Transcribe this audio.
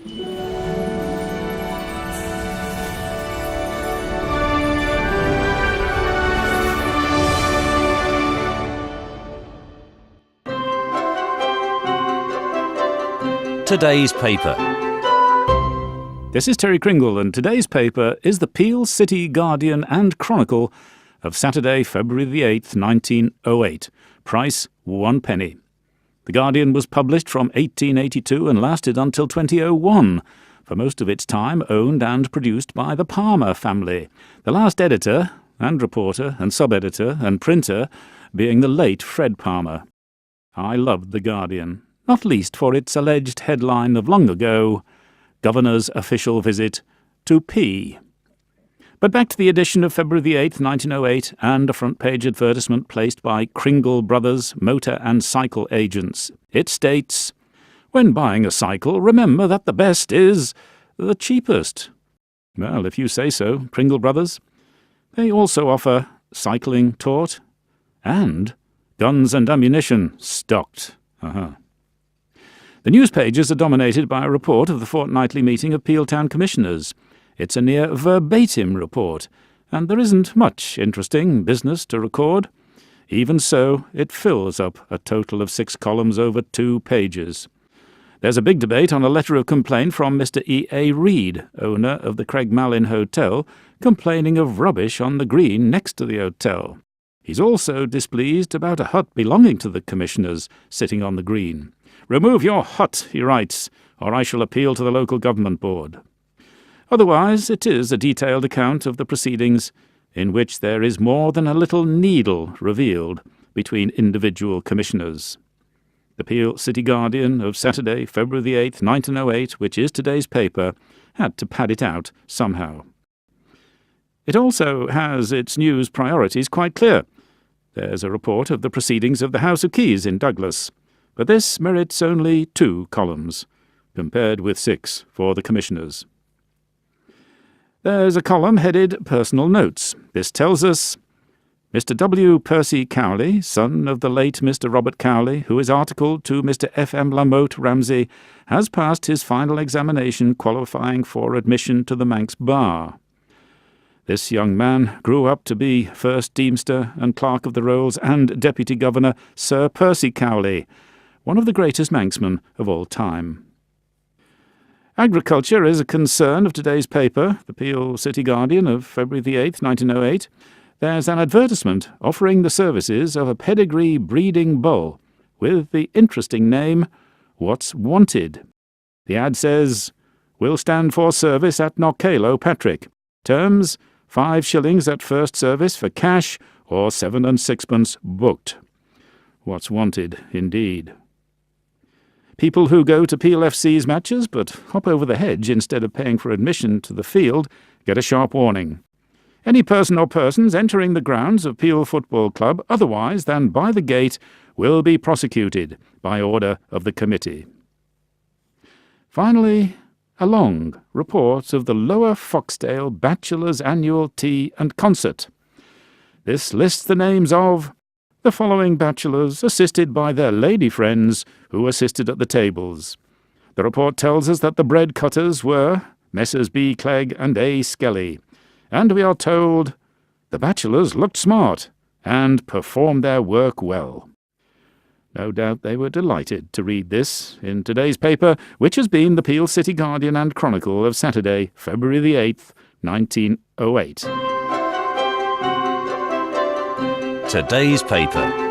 Today's paper. This is Terry Kringle, and today's paper is the Peel City Guardian and Chronicle of Saturday, February the 8th, 1908. Price 1 penny. The Guardian was published from 1882 and lasted until 2001, for most of its time owned and produced by the Palmer family, the last editor and reporter and sub-editor and printer being the late Fred Palmer. I loved the Guardian, not least for its alleged headline of long ago, Governor's Official Visit to P. But back to the edition of February the 8th, 1908, and a front-page advertisement placed by Kringle Brothers, motor and cycle agents. It states, "When buying a cycle, remember that the best is the cheapest." Well, if you say so, Kringle Brothers. They also offer cycling taught and guns and ammunition stocked. The news pages are dominated by a report of the fortnightly meeting of Peel Town Commissioners. It's a near verbatim report, and there isn't much interesting business to record. Even so, it fills up a total of 6 columns over 2 pages. There's a big debate on a letter of complaint from Mr. E.A. Reid, owner of the Craigmallin Hotel, complaining of rubbish on the green next to the hotel. He's also displeased about a hut belonging to the commissioners sitting on the green. "Remove your hut," he writes, "or I shall appeal to the local government board." Otherwise, it is a detailed account of the proceedings in which there is more than a little needle revealed between individual commissioners. The Peel City Guardian of Saturday, February the 8th, 1908, which is today's paper, had to pad it out somehow. It also has its news priorities quite clear. There's a report of the proceedings of the House of Keys in Douglas, but this merits only 2 columns, compared with 6 for the commissioners. There's a column headed Personal Notes. This tells us, Mr. W. Percy Cowley, son of the late Mr. Robert Cowley, who is articled to Mr. F. M. Lamotte Ramsay, has passed his final examination qualifying for admission to the Manx Bar. This young man grew up to be First Deemster and Clerk of the Rolls and Deputy Governor Sir Percy Cowley, one of the greatest Manxmen of all time. Agriculture is a concern of today's paper, the Peel City Guardian of February the 8th, 1908. There's an advertisement offering the services of a pedigree breeding bull with the interesting name, What's Wanted. The ad says, "Will stand for service at Knockalo, Patrick. Terms, 5 shillings at first service for cash or 7 and 6pence booked." What's wanted, indeed. People who go to Peel FC's matches but hop over the hedge instead of paying for admission to the field get a sharp warning. Any person or persons entering the grounds of Peel Football Club otherwise than by the gate will be prosecuted by order of the committee. Finally, a long report of the Lower Foxdale Bachelors' Annual Tea and Concert. This lists the names of the following bachelors, assisted by their lady friends who assisted at the tables. The report tells us that the bread cutters were Messrs. B. Clegg and A. Skelly, and we are told the bachelors looked smart and performed their work well. No doubt they were delighted to read this in today's paper, which has been the Peel City Guardian and Chronicle of Saturday, February the 8th, 1908. Today's paper.